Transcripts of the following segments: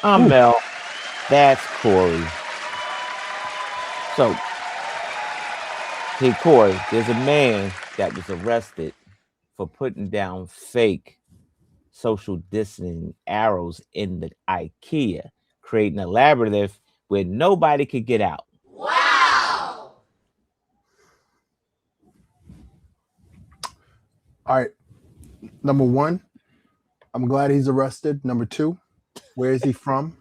I'm Ooh, Mel. That's Corey. So, hey, Corey, there's a man that was arrested for putting down fake social distancing arrows in the IKEA, creating a labyrinth where nobody could get out. Wow! all right. Number one, I'm glad he's arrested. Number two, where is he from?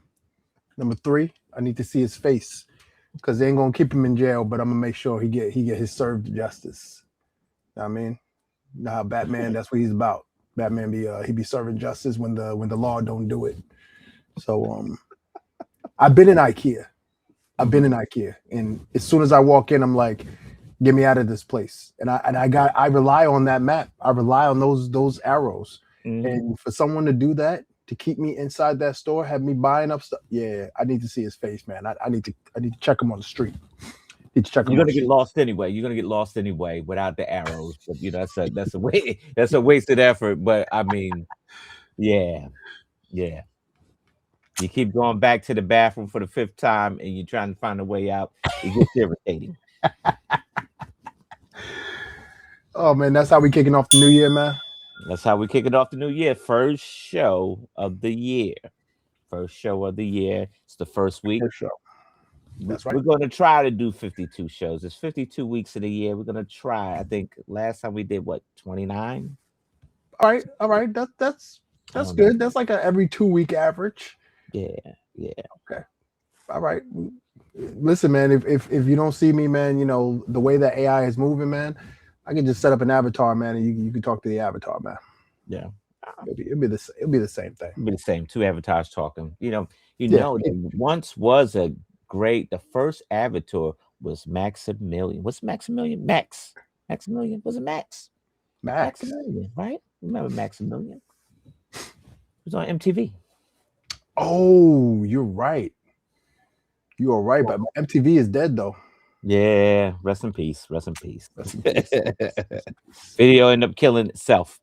Number three, I need to see his face because they ain't gonna keep him in jail, but I'm gonna make sure he get his served justice. Know what I mean, you know how Batman, that's what he's about. Batman he be serving justice when the law don't do it. So I've been in IKEA. I've been in Mhm. IKEA, and as soon as I walk in, I'm like, get me out of this place. And I rely on that map. I rely on those arrows. Mhm. And for someone to do that, to keep me inside that store, have me buying up stuff, yeah, I need to see his face, man. I need to check him on the street. Need to check him You're on the gonna get street. lost anyway. You're gonna get lost anyway without the arrows. But that's a way that's a wasted effort. But I mean, yeah, yeah. You keep going back to the bathroom for the fifth time and you're trying to find a way out. It gets irritating. Oh man, that's how we kicking off the new year, man. That's how we kick it off the new year. First show of the year. First show of the year. It's the first week. For sure. That's right. We're going to try to do 52 shows. It's 52 weeks of the year. We're going to try. I think last time we did what, 29? All right, all right. I That's don't know. good. That's like a every 2 week average. Yeah, yeah. Okay. All right. Listen, man, if you don't see me, man, the way that AI is moving, man, I can just set up an avatar, man, and you can talk to the avatar, man. Yeah. It'll be the same thing. It'll be the same. Two avatars talking. Yeah. There once was a the first avatar was Maximilian. What's Maximilian? Max. Maximilian. Was it Max? Max. Maximilian, right? Remember Maximilian? It was on MTV. Oh, you're right. You are right, but MTV is dead though. Yeah, rest in peace. Rest in peace. Rest in peace. Rest in peace. Video ended up killing itself.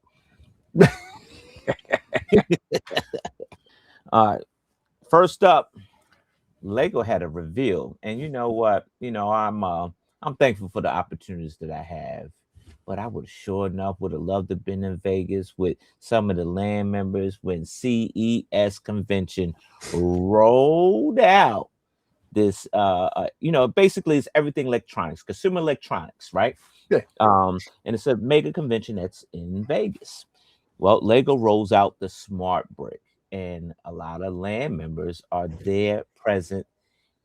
All right. First up, Lego had a reveal, and you know what? I'm thankful for the opportunities that I have. But I would sure enough would have loved to have been in Vegas with some of the land members when CES convention rolled out this basically it's everything electronics, consumer electronics, right? Yeah. And it's a mega convention that's in Vegas. Well, Lego rolls out the smart brick, and a lot of land members are there present,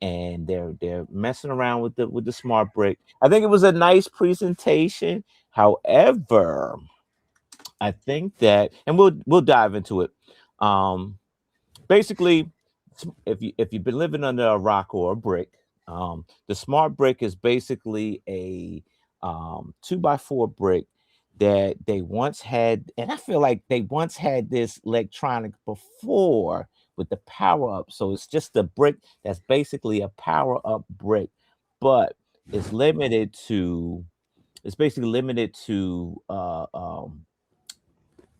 and they're messing around with the smart brick. I think it was a nice presentation. However, I think that, and we'll dive into it. Um, Basically, if you've been living under a rock or a brick, the smart brick is basically a 2x4 brick that they once had, and I feel like they once had this electronic before with the power up. So it's just a brick that's basically a power up brick, but it's limited to it's basically limited to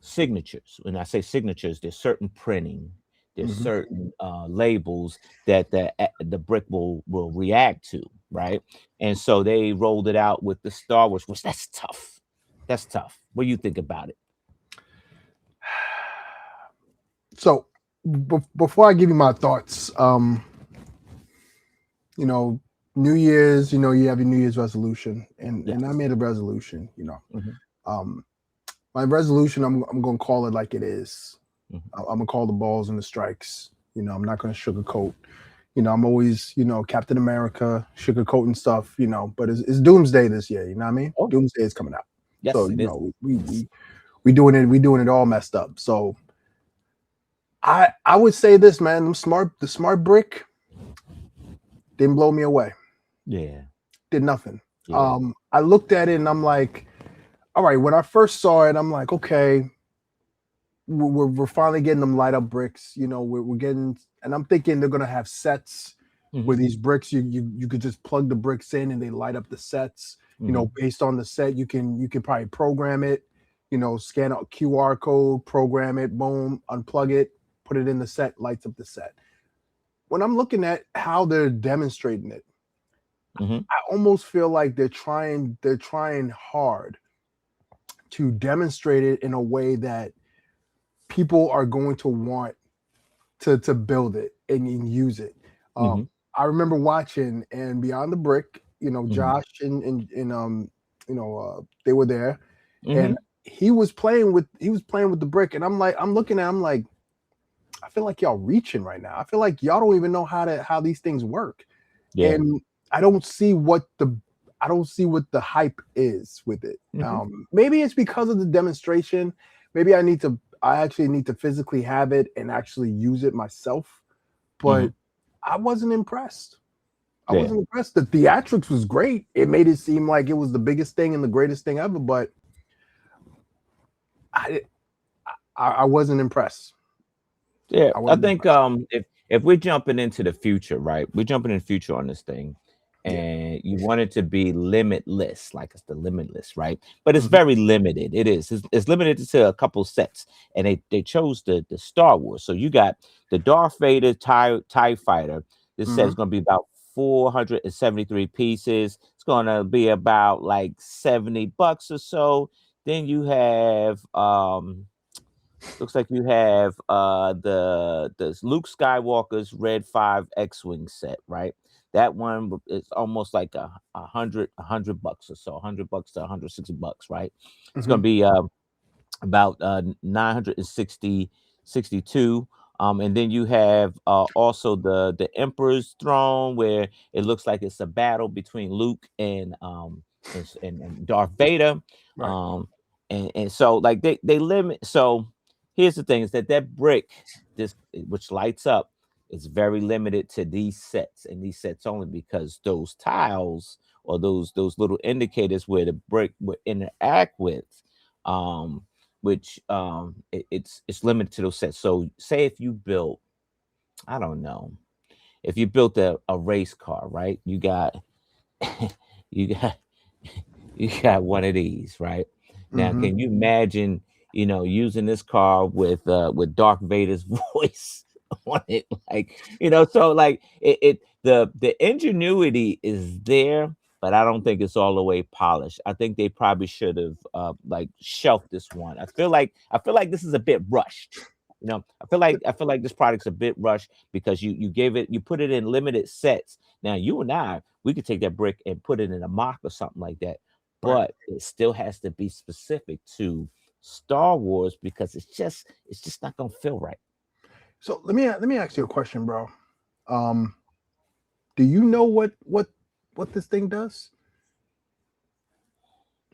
signatures. When I say signatures, there's certain printing, there's Mhm. certain labels that the brick will react to, right? And so they rolled it out with the Star Wars, which that's tough. That's tough. What do you think about it? So before I give you my thoughts, you know, New Year's, you have your New Year's resolution, and I Yes. made a resolution. Hmm. Um, my resolution, I'm gonna call it like it is. Hmm. I'm gonna call the balls and the strikes. I'm not gonna sugarcoat. I'm always, Captain America, sugarcoating stuff. But it's Doomsday this year. You know what I mean? Oh, Doomsday is coming out, so yes, it is. we doing it all messed up. So I would say this, man. The smart brick didn't blow me away. Yeah, Did nothing. yeah. I looked at it and I'm like, all right. When I first saw it, I'm like, okay, we're finally getting them light up bricks. We're getting, and I'm thinking they're gonna have sets where Hmm. these bricks you could just plug the bricks in and they light up the sets. Hmm. Based on the set, you can probably program it. Scan a QR code, program it, boom, unplug it, put it in the set, lights up the set. when I'm looking at how they're demonstrating it, Hmm. I almost feel like they're trying hard to demonstrate it in a way that people are going to want to build it and use it. Um, Hmm. I remember watching and Beyond the Brick, Hmm. Josh and they were there, and Hmm. he was playing with the brick, and I'm looking at him like I feel like y'all reaching right now. I feel like y'all don't even know how these things work, Yeah. and I don't see what the hype is with it. Hmm. Maybe it's because of the demonstration. Maybe I actually need to physically have it and actually use it myself. Hmm. But I wasn't impressed. I Yeah. wasn't impressed. The theatrics was great. It made it seem like it was the biggest thing and the greatest thing ever. But I I wasn't impressed. Yeah, I I wasn't think impressed. if we're jumping into the future, right? We're jumping in the future on this thing, Yeah. and you want it to be limitless, like it's the limitless, right? But it's Mhm. very limited. It is. It's limited to a couple sets, and they chose the Star Wars. So you got the Darth Vader Tie Fighter. This set is Mhm. going to be about 473 pieces. It's going to be about like $70 or so. Then you have looks like you have the Luke Skywalker's Red 5 X-Wing set, right? That one is almost like a hundred bucks or so, $100 to $160, right? It's gonna Mhm. be about 960 62. And then you have also the Emperor's Throne, where it looks like it's a battle between Luke and Darth Vader. Right. um and so like they limit. So here's the thing, is that brick, this which lights up, is very limited to these sets and these sets only, because those tiles, or those little indicators where the brick would interact with, um which it's limited to those sets. So say if you built, I don't know, if you built a race car, right? You got you got you got one of these, right? Now, Mhm. can you imagine, using this car with Darth Vader's voice on it? Like, so like the ingenuity is there, but I don't think it's all the way polished. I think they probably should have like shelved this one. I feel like this is a bit rushed. I feel like this product's a bit rushed, because you put it in limited sets. Now you and I, we could take that brick and put it in a mock or something like that, Right. but it still has to be specific to Star Wars, because it's just not gonna feel right. So let me ask you a question, bro. Um, do you know what this thing does?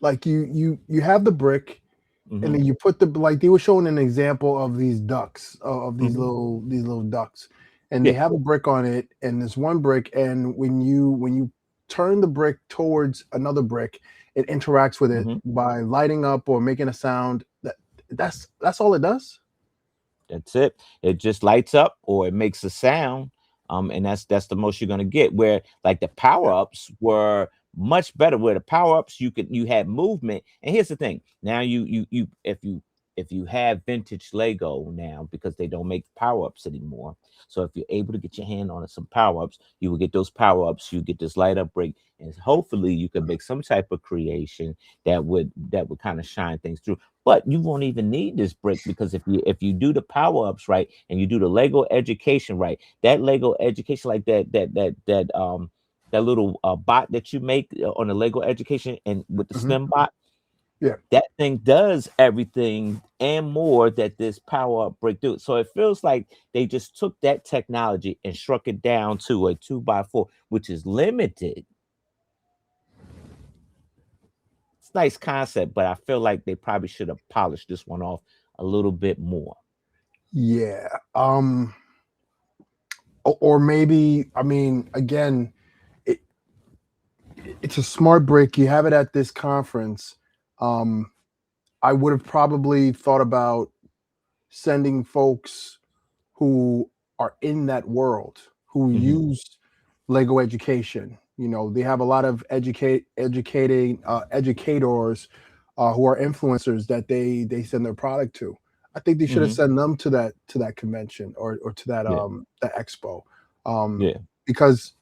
Like you have the brick, and Hmm. then you put the like they were showing an example of these ducks of Hmm. these little ducks, and they Yeah. have a brick on it, and there's one brick, and when you turn the brick towards another brick, it interacts with it Hmm. by lighting up or making a sound. That's all it does. That's it. It just lights up or it makes a sound. And that's the most you're gonna get. Where like the Yeah. power-ups were much better. Where the power-ups you had movement. And here's the thing. Now if you have vintage Lego now, because they don't make power-ups anymore. So if you're able to get your hand on some power-ups, you will get those power-ups, you get this light up break, and hopefully you can make some type of creation that would kind of shine things through. But you won't even need this brick, because if you do the power ups right, and you do the Lego education right, that Lego education, like that little bot that you make on the Lego education, and with the Mhm. STEM bot, Yeah. that thing does everything and more that this power up brick do. So it feels like they just took that technology and shrunk it down to a 2x4, which is limited. It's a nice concept, but I feel like they probably should have polished this one off a little bit more. Yeah. Or maybe, I mean, again, it, it's a smart break. You have it at this conference. Um, I would have probably thought about sending folks who are in that world, who Mhm. use Lego education. They have a lot of educating educators who are influencers that they send their product to. I think they should have Mhm. sent them to that convention or to that Yeah. that expo. Yeah. Because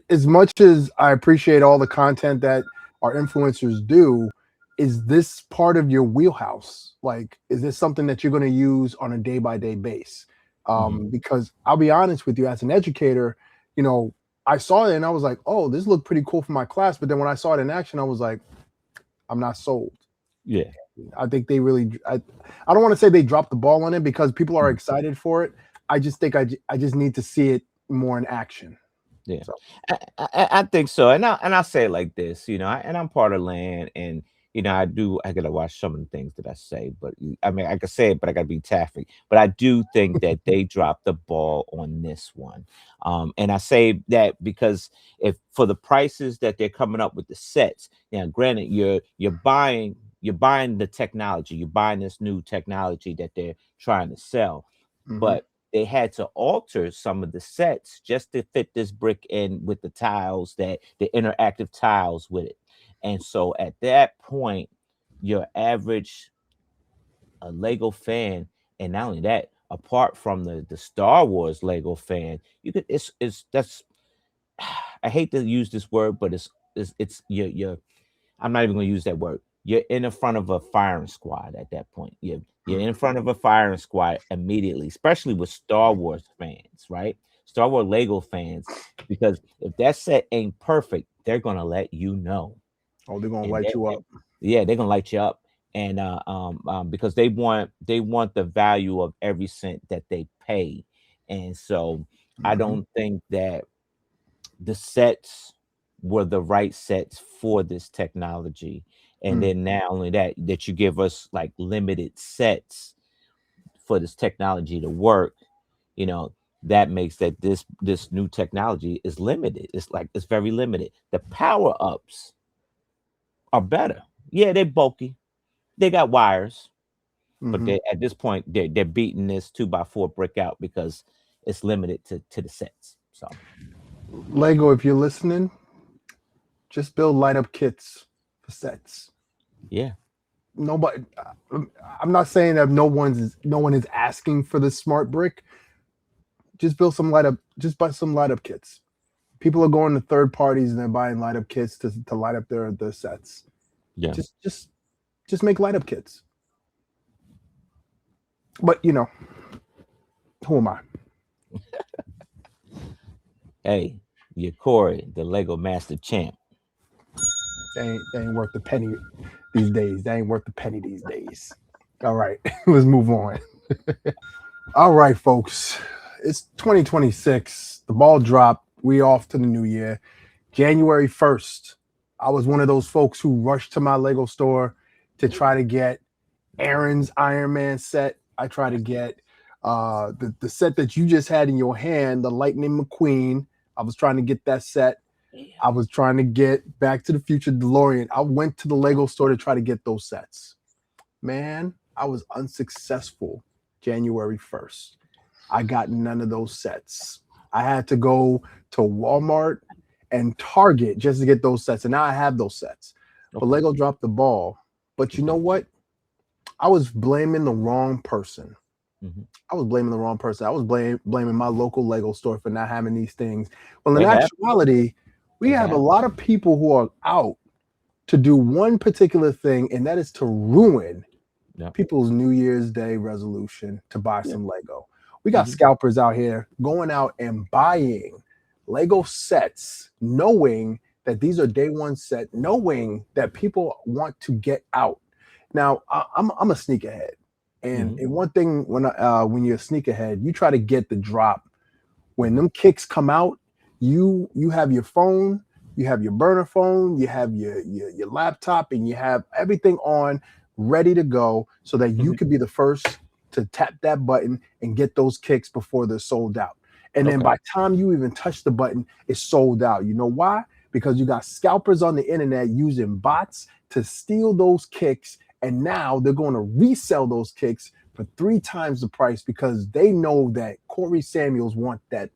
as much as I appreciate all the content that our influencers do, is this part of your wheelhouse? Like, is this something that you're going to use on a day by day base? Mhm. Because I'll be honest with you, as an educator, you know, I saw it and I was like, oh, this looked pretty cool for my class. But then when I saw it in action, I was like, I'm not sold. Yeah. I think they really, I don't want to say they dropped the ball on it because people are Mhm. excited for it. I just think I just need to see it more in action. Yeah, So, I think so, and I say it like this, and I'm part of land, and I gotta watch some of the things that I say, but I mean I can say it, but I gotta be taffy. But I do think that they dropped the ball on this one, and I say that because if for the prices that they're coming up with the sets, now granted you're buying the technology, you're buying this new technology that they're trying to sell, mhm. but they had to alter some of the sets just to fit this brick in with the tiles, that the interactive tiles with it. And so at that point, your average Lego fan, and not only that, apart from the Star Wars Lego fan, you could it's that's I hate to use this word, but it's you're I'm not even going to use that word. You're in the front of a firing squad at that point. You're in front of a firing squad immediately, especially with Star Wars fans, right? Star Wars Lego fans, because if that set ain't perfect, they're gonna let you know, Oh, they're gonna and light you up. yeah, they're gonna light you up, and because they want the value of every cent that they pay, and so I Mhm, don't think that the sets were the right sets for this technology. And mm. then not only that you give us like limited sets for this technology to work, you know, that makes that this new technology is limited. It's like it's very limited. The power ups are better. Yeah, they're bulky. They got wires, but Mhm. they at this point they're beating this 2x4 brick out because it's limited to the sets. So Lego, if you're listening, just build light up kits for sets. yeah. Nobody, I'm not saying that no one is asking for the smart brick. Just build some light up. Just buy some light up kits. People are going to third parties and they're buying light up kits to light up their sets. Yeah. Just just just make light up kits. But you know, who am I? Hey, you're Corey, the Lego Master Champ. They ain't worth the penny these days. They ain't worth the penny these days. All right, let's move on. All right, folks. It's 2026. The ball dropped. We off to the new year. January 1st. I was one of those folks who rushed to my Lego store to try to get Aaron's Iron Man set. I try to get the set that you just had in your hand, the Lightning McQueen. I was trying to get that set. I was trying to get Back to the Future DeLorean. I went to the Lego store to try to get those sets. Man, I was unsuccessful January 1st. I got none of those sets. I had to go to Walmart and Target just to get those sets. And now I have those sets. But Okay. Lego dropped the ball. But you know what? I was blaming the wrong person. Mhm. I was blaming the wrong person. I was blaming my local Lego store for not having these things. Well, in It happened. actuality, we It have a happened. lot of people who are out to do one particular thing, and that is to ruin Yeah. people's New Year's Day resolution to buy Yeah. some Lego. We got Mhm. scalpers out here going out and buying Lego sets, knowing that these are day one set, knowing that people want to get out. Now, I'm a sneakerhead, and Mhm. one thing when you're a sneakerhead, you try to get the drop when Mhm. them kicks come out. You have your phone, you have your burner phone, you have your laptop, and you have everything on ready to go so that you Mhm. could be the first to tap that button and get those kicks before they're sold out. And then Okay. by the time you even touch the button, it's sold out. You know why? Because you got scalpers on the internet using bots to steal those kicks, and now they're going to resell those kicks for 3 times the price because they know that Corey Samuels want that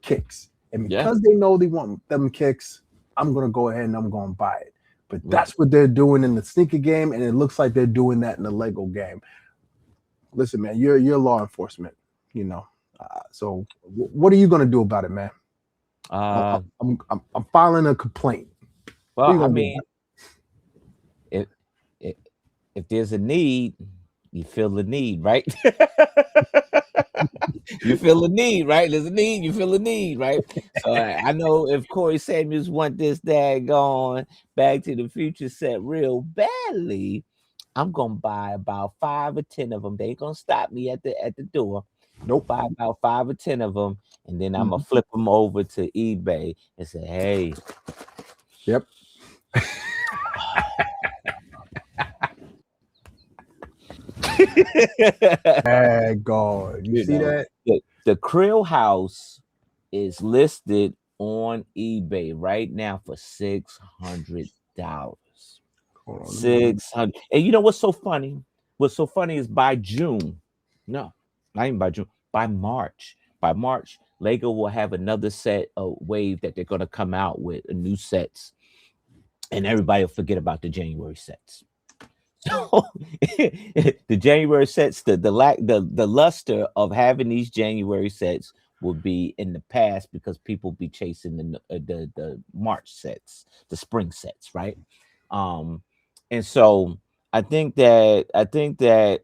kicks. And Yeah. because they know they want them kicks, I'm gonna go ahead and I'm gonna buy it. But Right. that's what they're doing in the sneaker game, and it looks like they're doing that in the Lego game. Listen, man, you're law enforcement, you know. So what are you gonna do about it, man? Uh, I'm filing a complaint. What well, are you I gonna do mean, about if if, if there's a need, you feel the need, right? You feel the need, right? There's a need, you feel the need, right? So I know if Corey Samuels want this daggone Back to the Future set real badly, I'm gonna buy about 5 or 10 of them. They ain't gonna stop me at the door. it? Nope. Buy about 5 or 10 of them, and then I'm gonna Mhm. flip them over to eBay and say, "Hey, Yep. God, you you see know, that? the Krill house is listed on eBay right now for $600. Hold on. Let me. 600. And you know what's so funny? What's so funny is by June, no, not even by June, by March, Lego will have another set of wave that they're gonna come out with new sets, and everybody will forget about the January sets. So the January sets, the luster of having these January sets will be in the past because people be chasing the March sets, the spring sets, right? Um, and so I think that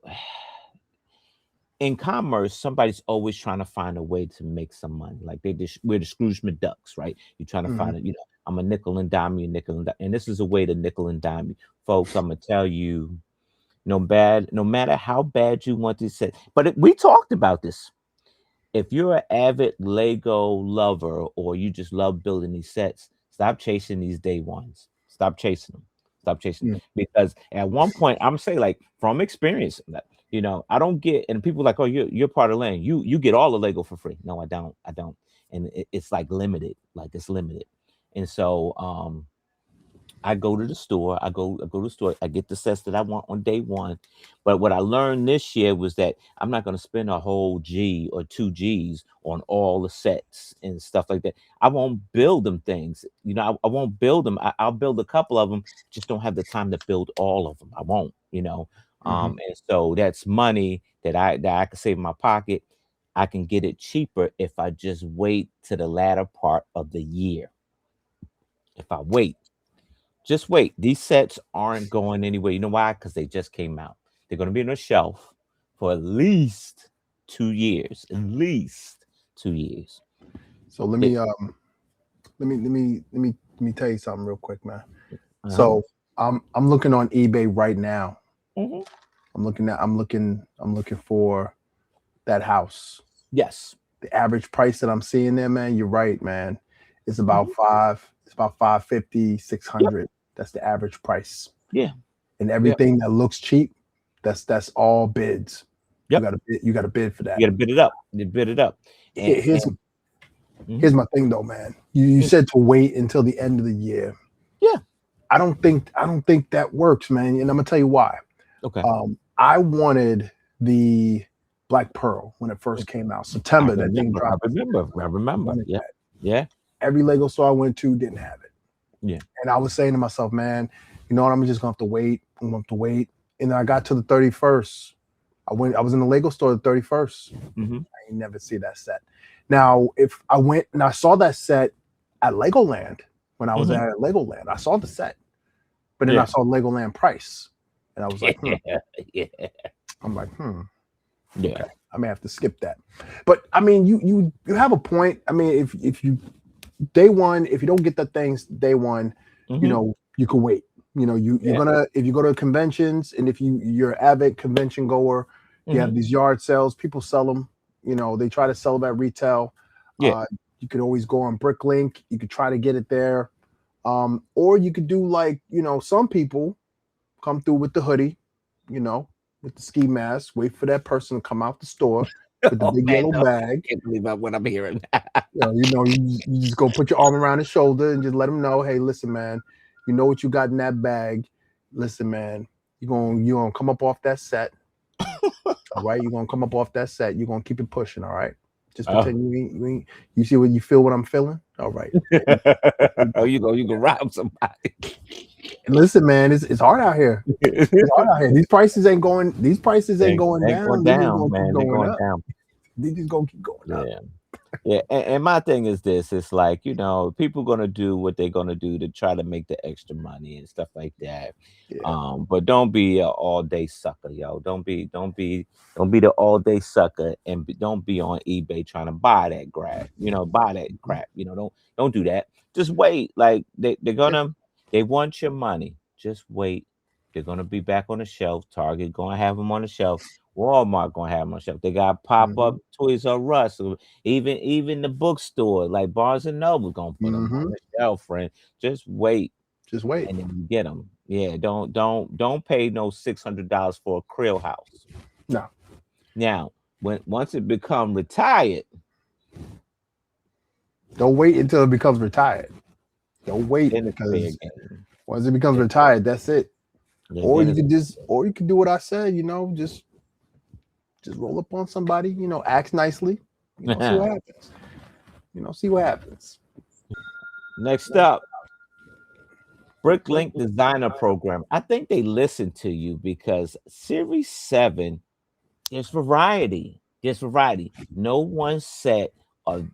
in commerce, somebody's always trying to find a way to make some money. Like we're the Scrooge McDucks, right? You're trying to Mhm. find it. I'm a nickel and dime you, nickel and dime, and this is a way to nickel and dime you, folks. I'm gonna tell you, no matter how bad you want this set, but we talked about this. If you're an avid Lego lover or you just love building these sets, stop chasing these day ones. Stop chasing them. Stop chasing them. Mm. Because at one point, I'm saying, like, from experience, that I don't get, and people like, oh, you're part of Lane. You get all the Lego for free. No, I don't. I don't. And it's like limited. Like it's limited. And so I go to the store. I go to the store. I get the sets that I want on day one. But what I learned this year was that I'm not going to spend a whole G or 2 Gs on all the sets and stuff like that. I won't build them things. I won't build them. I'll build a couple of them. Just don't have the time to build all of them. I won't. Mhm. And so that's money that I can save in my pocket. I can get it cheaper if I just wait to the latter part of the year. If I wait. Just wait. These sets aren't going anywhere. You know why? Because they just came out. They're going to be on a shelf for at least 2 years. At least 2 years. So let They- me let me tell you something real quick, man. uh-huh. So I'm looking on eBay right now. Mhm. I'm looking for that house. Yes. The average price that I'm seeing there, man, you're right, man. It's about Mhm. it's about 550, six Yep. hundred. That's the average price. Yeah. And everything that looks cheap, that's all bids. Yep. You got to bid for that. You got to bid it up. You bid it up. And, Here's and mhm. here's my thing though, man. You Mm. said to wait until the end of the year. Yeah. I don't think that works, man. And I'm gonna tell you why. Okay. I wanted the Black Pearl when it first came out. I September, that thing remember. I dropped. remember. I I remember. wanted Yeah. that. Yeah. Every Lego store I went to didn't have it. Yeah. And I was saying to myself, man, you know what? I'm just gonna have to wait. I'm gonna have to wait. And then I got to the 31st. I was in the Lego store the 31st. Hmm. I ain't never see that set. Now, if I went and I saw that set at Legoland when I was Hmm. at Legoland, I saw the set, but then I Yeah. saw Legoland price, and I was like, Yeah. I'm like, Yeah. okay, I may have to skip that. But I mean, you have a point. I mean, if you day one, if you don't get the things day one, Mhm. you can wait. You're Yeah. gonna, if you go to conventions and if you're an avid convention goer, you have Mhm. these yard sales, people sell them. They try to sell them at retail. Yeah. You could always go on BrickLink, you could try to get it there. Or you could do like, some people come through with the hoodie, you know with the ski mask, wait for that person to come out the store with the Oh big man, yellow no, bag. I can't believe what I'm hearing. You just go put your arm around his shoulder and just let him know, hey, listen, man, you know what you got in that bag. Listen, man, you're gonna come up off that set. All right, you're gonna come up off that set. You're gonna keep it pushing. All right, just Oh. pretend you see what you feel, what I'm feeling. All right. Oh, you go rob somebody. And listen, man, it's hard out here. It's hard out here. These prices ain't going They down. going They're just down, gonna keep man. They're going going up. down. They just gonna keep going up. Yeah. Yeah, and my thing is this: it's like people gonna do what they're gonna do to try to make the extra money and stuff like that. Yeah. But don't be a all day sucker, yo. Don't be the all day sucker, and don't be on eBay trying to buy that crap. Buy that crap. Don't do that. Just wait. Like they want your money. Just wait. They're gonna be back on the shelf. Target gonna have them on the shelf. Walmart gonna have them on the shelf. They got pop Mm-hmm. up Toys R Us. Even the bookstore like Barnes and Noble gonna put them on Mm-hmm. the shelf, friend. Just wait, Just wait. and then you get them. Yeah, don't pay no $600 for a krill house. No. Now, once it become retired, Don't wait until it becomes retired. Don't wait then it's fair because game. once it becomes retired, that's it. Yeah, Or then you it's, could do what I said. Just roll up on somebody. Act nicely. See what happens. See what happens. next up, BrickLink Designer Program. I think they listen to you because Series 7, there's variety. There's variety. No one set of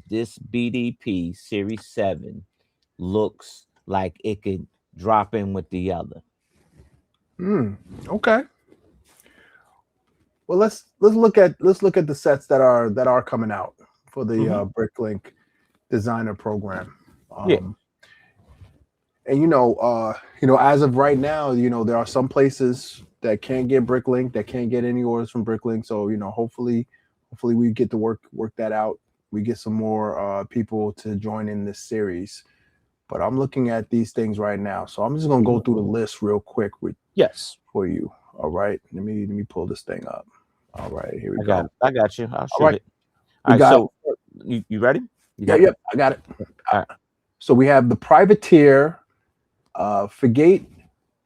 this BDP Series 7 looks like it could drop in with the other. Okay. Well, let's look at the sets that are coming out for the BrickLink Designer Program. Yeah. And as of right now, there are some places that can't get BrickLink, that can't get any orders from BrickLink. So hopefully we get to work that out. We get some more people to join in this series. But I'm looking at these things right now, so I'm just gonna go through the list real quick for you. All right, let me pull this thing up. All right, here we go. I got you. I'll shoot right. it. All right, so you ready? You got Yep, I got it. All right. So we have the privateer, frigate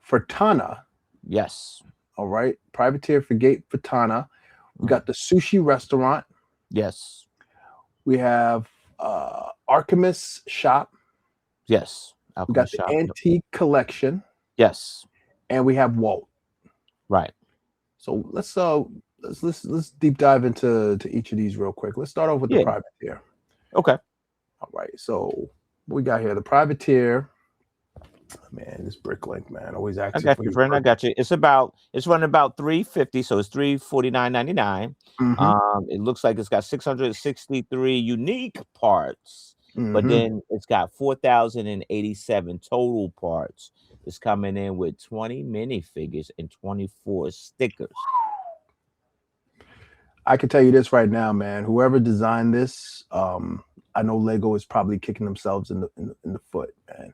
Furtana. Yes. All right, privateer frigate Furtana. We got the sushi restaurant. Yes. We have Archimedes shop. Yes. We got the antique collection. Yes. And we have Walt. Right. So let's deep dive into each of these real quick. Let's start off with the privateer. Okay. All right. So what we got here, the privateer. Man, this BrickLink, man, always acting. I got you, friend. I got you. It's running about $350, so it's $349.99. It looks like it's got 663 unique parts, but then it's got 4,087 total parts. It's coming in with 20 minifigures and 24 stickers. I can tell you this right now, man. Whoever designed this, I know Lego is probably kicking themselves in the foot, man.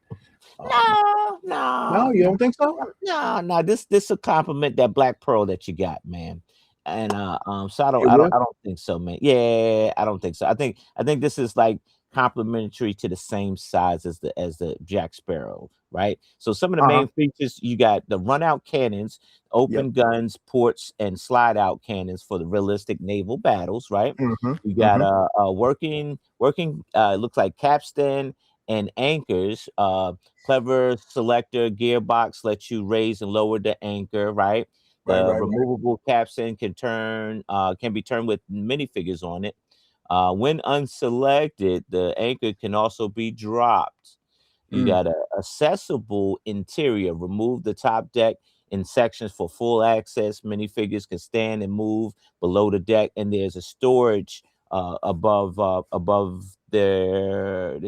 No, you don't think so? No. This a compliment that Black Pearl that you got, man. And so I don't think so, man. Yeah, I don't think so. I think this is like complementary to the same size as the Jack Sparrow, right? So some of the main features, you got the run out cannons, open guns, ports, and slide out cannons for the realistic naval battles, right? You got a working looks like capstan and anchors. Clever selector gearbox lets you raise and lower the anchor, right? The removable capstan can be turned with minifigures on it. When unselected, the anchor can also be dropped. You got an accessible interior. Remove the top deck in sections for full access. Minifigures can stand and move below the deck, and there's a storage above their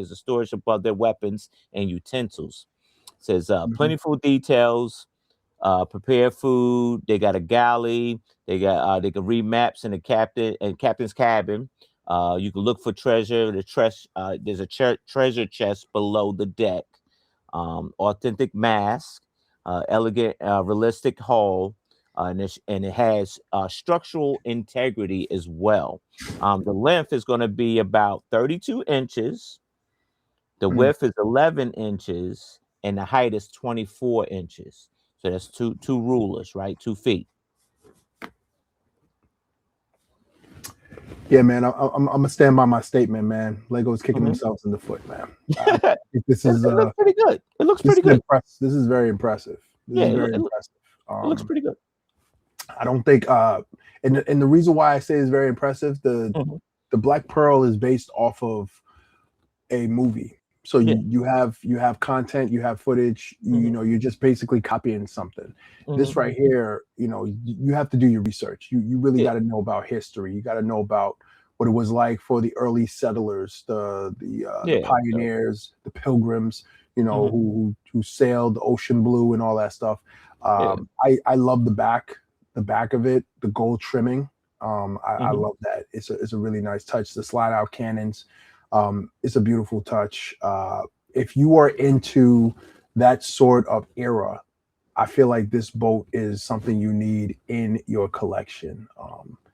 weapons and utensils. It says plentiful details. Prepare food. They got a galley. They can read maps in the captain's cabin. You can look for treasure. There's a treasure chest below the deck. Authentic mask. Elegant, realistic hull. And it has structural integrity as well. The length is going to be about 32 inches. The width is 11 inches, and the height is 24 inches. So that's two rulers, right? 2 feet. Yeah, man. I'm gonna stand by my statement, man. Lego's kicking themselves in the foot, man. This is it looks pretty good. It looks pretty good. This is very impressive. This is very impressive. It looks pretty good. I don't think And the reason why I say it's very impressive, Mhm. the Black Pearl is based off of a movie. So Yeah. you have content, you have footage, Mhm. you're just basically copying something. This Mhm. right here, you have to do your research. You really Yeah. got to know about history. You got to know about what it was like for the early settlers, the Yeah. So, pioneers, the pilgrims, mhm. who sailed the ocean blue and all that stuff. Yeah. I love the back of it, the gold trimming. I Mhm. love that. It's a really nice touch. The slide out cannons, it's a beautiful touch. If you are into that sort of era, I feel like this boat is something you need in your collection.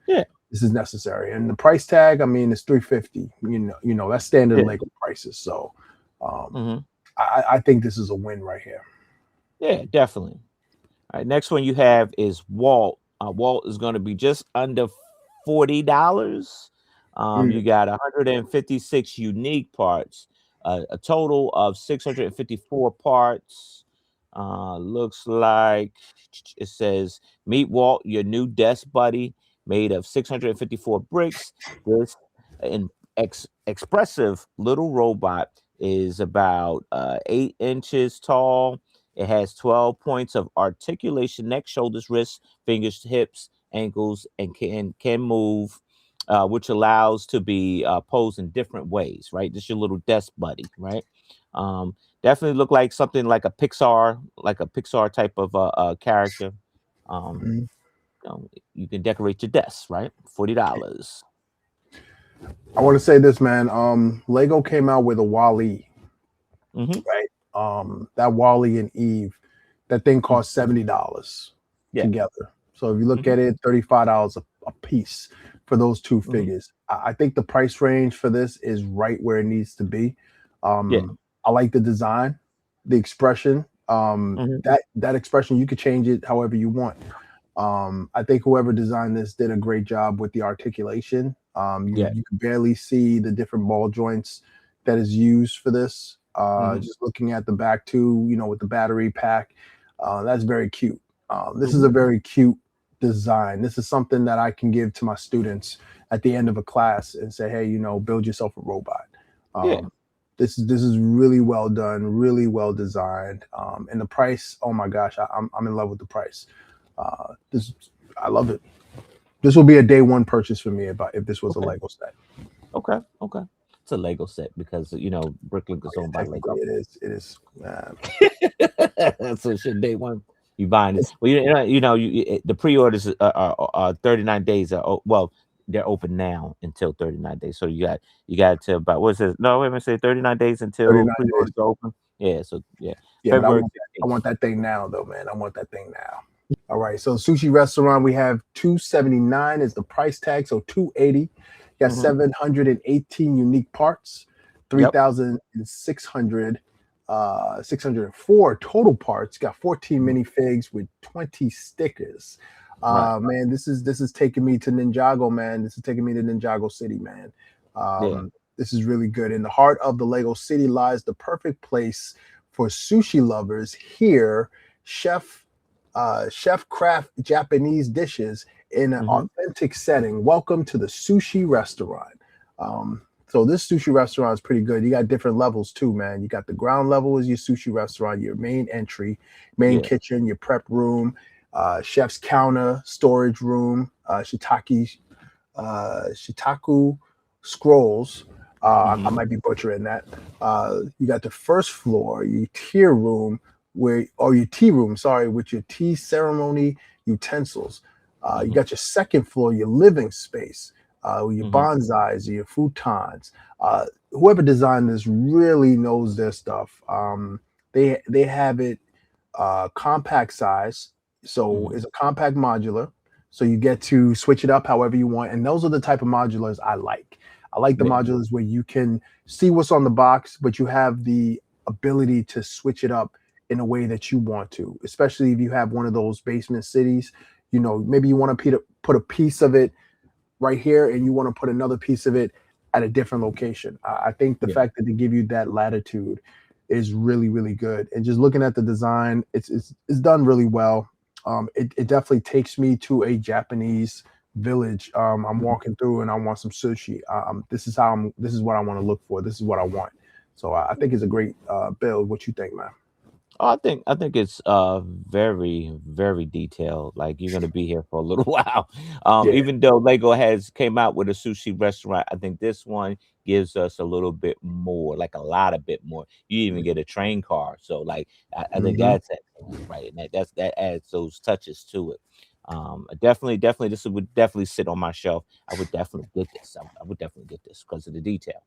Yeah. This is necessary, and the price tag, I mean, it's 350. That's standard Yeah. Lego prices. So, um, Mhm. I think this is a win right here. Yeah, definitely. All right, next one you have is Walt. Walt is going to be just under $40. Mm, You got 156 unique parts, a total of 654 parts. Looks like it says, "Meet Walt, your new desk buddy, made of 654 bricks." This an expressive little robot is about 8 inches tall. It has 12 points of articulation: neck, shoulders, wrists, fingers, hips, ankles, and can move, which allows to be posed in different ways. Right, this your little desk buddy. Right, definitely look like a Pixar type of character. Um, mm. you can decorate your desk. Right, $40. I want to say this, man. Lego came out with a Wall-E, Mm-hmm. right? That Wall-E and Eve, that thing Mm-hmm. cost $70 Yeah. together. So if you look Mm-hmm. at it, $35 a piece for those two Mm-hmm. figures. I think the price range for this is right where it needs to be. Yeah. I like the design, the expression. Mm-hmm. That expression, you could change it however you want. I think whoever designed this did a great job with the articulation. You Yeah. you can barely see the different ball joints that is used for this. Mm-hmm. Just looking at the back too, with the battery pack, that's very cute. This is Mm-hmm. a very cute design. This is something that I can give to my students at the end of a class and say, hey, build yourself a robot. Yeah. Um, this is really well done, really well designed, and the price. Oh my gosh, I'm in love with the price. This I love it. This will be a day one purchase for me if this was a Okay. Lego set. Okay. Okay. It's a Lego set because Bricklink Oh is yeah, owned by technically Lego. it is. It is. So shit, day one, you buying it. It's Well, the pre-orders are 39 days. Well, they're open now until 39 days. So you got to about what's it? No, wait a minute, say 39 days until 39 days. pre-orders are open. Yeah. So yeah, Yeah, but I February want that. I 15th. want that thing now, though, man. I want that thing now. All right. So sushi restaurant, we have 279 is the price tag. So 280. Got Hmm. 718 unique parts, Yep. 3,600 604 total parts. Got 14 Mhm. minifigs with 20 stickers. Right. Man, this is taking me to Ninjago, man. This is taking me to Ninjago City, man. Yeah. This is really good. In the heart of the Lego City lies the perfect place for sushi lovers. Here, chef craft Japanese dishes in an Hmm. authentic setting. Welcome to the sushi restaurant. So this sushi restaurant is pretty good. You got different levels too, man. You got the ground level is your sushi restaurant, your main entry, main Yeah. kitchen, your prep room, chef's counter, storage room, Shitaku scrolls. I Hmm. might be butchering that. You got the first floor, your tier room, your tea room, sorry, with your tea ceremony utensils. You Hmm. got your second floor, your living space, with your Hmm. bonsais, your futons. Whoever designed this really knows their stuff. They have it compact size, so Hmm. it's a compact modular. So you get to switch it up however you want, and those are the type of modulars I like. I like the Yeah. modulars where you can see what's on the box, but you have the ability to switch it up in a way that you want to, especially if you have one of those basement cities. Maybe you want to put a piece of it right here and you want to put another piece of it at a different location. I think the Yeah. fact that they give you that latitude is really, really good. And just looking at the design, it's done really well. It definitely takes me to a Japanese village. I'm walking through and I want some sushi. This is this is what I want to look for. This is what I want. So I think it's a great build. What you think, man? Oh, I think it's very very detailed. Like you're gonna be here for a little while. Yeah. Even though Lego has came out with a sushi restaurant, I think this one gives us a little bit more, like a lot of bit more. You even get a train car. So like I think Hmm. that's excellent, right? And that adds those touches to it. Definitely this would definitely sit on my shelf. I would definitely get this. I would definitely get this because of the detail.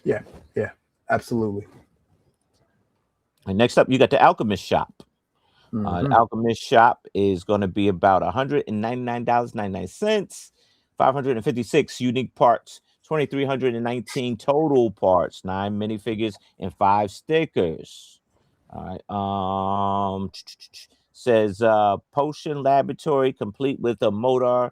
Yeah. Yeah. Absolutely. And next up, you got the Alchemist Shop. Hmm. Alchemist Shop is going to be about $199.99, 556 unique parts, 2,319 total parts, 9 minifigures, and 5 stickers. All right. Says potion laboratory complete with a motor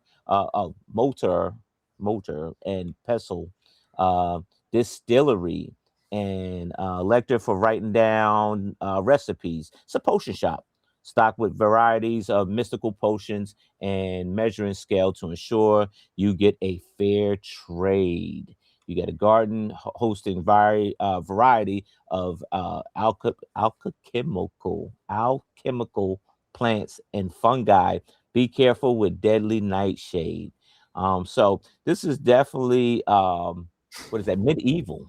and pestle, uh, distillery, and lector for writing down recipes. It's a potion shop stocked with varieties of mystical potions and measuring scale to ensure you get a fair trade. You get a garden hosting variety of alchemical plants and fungi. Be careful with deadly nightshade. So this is definitely what is that, medieval?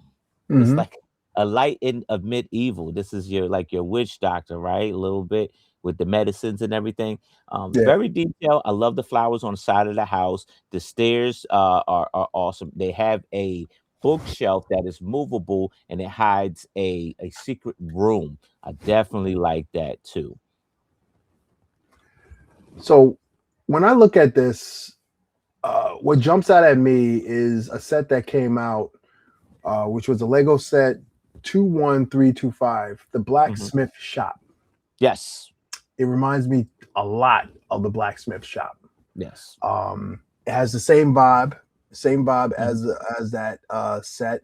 It's Hmm. like a light in of medieval. This is your like your witch doctor, right? A little bit with the medicines and everything. Yeah. Very detailed. I love the flowers on the side of the house. The stairs are awesome. They have a bookshelf that is movable and it hides a secret room. I definitely like that too. So when I look at this, what jumps out at me is a set that came out, which was a Lego set 21325, the Mhm. Blacksmith Shop. Yes. It reminds me a lot of the Blacksmith Shop. Yes. It has the same vibe Mhm. as that set.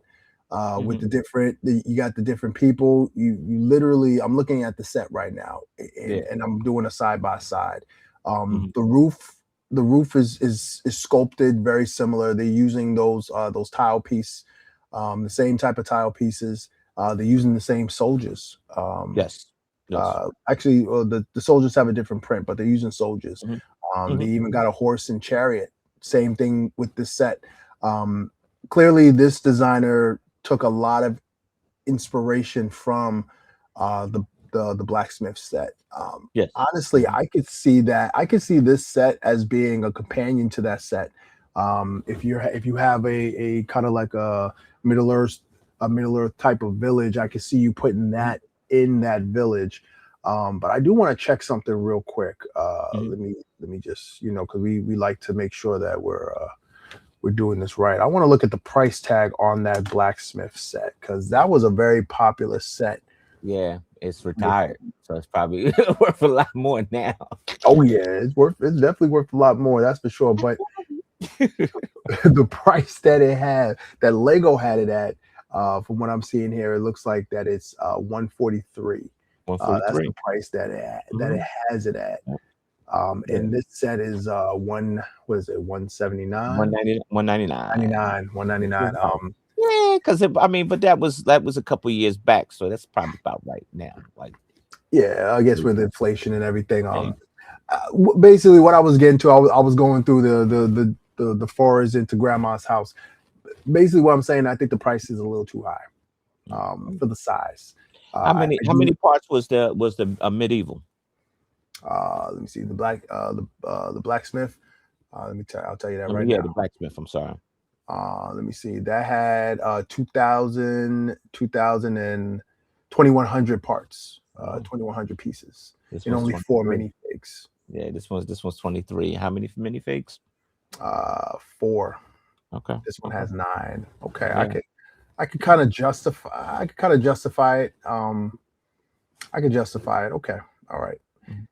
With Mhm. you got the different people. You literally, I'm looking at the set right now, Yeah. and I'm doing a side by side. Mhm. The roof is sculpted very similar. They're using those tile piece, the same type of tile pieces. They're using the same soldiers. Yes. Yes. Actually, the soldiers have a different print, but they're using soldiers. Mhm. They Mhm. even got a horse and chariot. Same thing with this set. Um, Clearly, this designer took a lot of inspiration from the blacksmith set. Yes. Honestly, Mhm. I could see that. I could see this set as being a companion to that set. If you have a kind of like Middle Earth a Middle Earth type of village, I could see you putting Mhm. that in that village. But I do want to check something real quick. Mhm. Let me just because we like to make sure that we're doing this right. I want to look at the price tag on that blacksmith set because that was a very popular set. Yeah, it's With, retired, so it's probably worth a lot more now. oh yeah, it's definitely worth a lot more, that's for sure. But the price that it had, that Lego had it at, from what I'm seeing here, it looks like that it's 143. That's the 143. price that it Mhm. has it at. Yeah. And this set is what is it, 179? 190, 199. 99, 199. Yeah, because I mean, but that was a couple years back, so that's probably about right now. Like, Yeah, I guess yeah, with inflation and everything. yeah. Basically what I was getting to, I was going through the forest into grandma's house. Basically, what I'm saying, I think the price is a little too high Mhm. for the size. How I many how do. many parts was the medieval? Let me see the blacksmith. Let me tell. I'll tell you that I mean, right yeah, now. the blacksmith. I'm sorry. Let me see. That had 2,100 parts, Oh, 2,100 pieces, this and one's only four 23. minifigs. Yeah, this one's 23. How many minifigs? Four. Okay, This one okay, has nine. Okay, yeah. I could kind of justify. I could kind of justify it. I could justify it. Okay, all right. Mhm.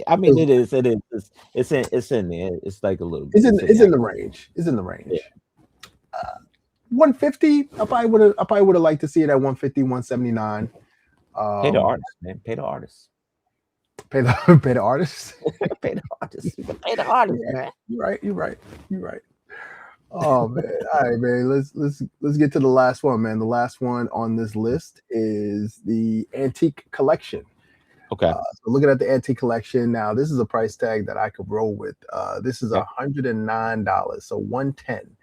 I mean, it is. It's in there. It's like a little bit. It's in It's there. in the range. It's in the Yeah. range. 150. I probably would have liked to see it at 150, 179. Pay the Um, artist, man. Pay the artist. Pay the pay the artist. Pay the artist. You can pay the artist, Yeah, man. you're right. You're right. You're right. Oh man. All right, man. Let's get to the last one, man. The last one on this list is the antique collection. Okay. So looking at the antique collection now, this is a price tag that I could roll with. This is Okay. $109, so 110.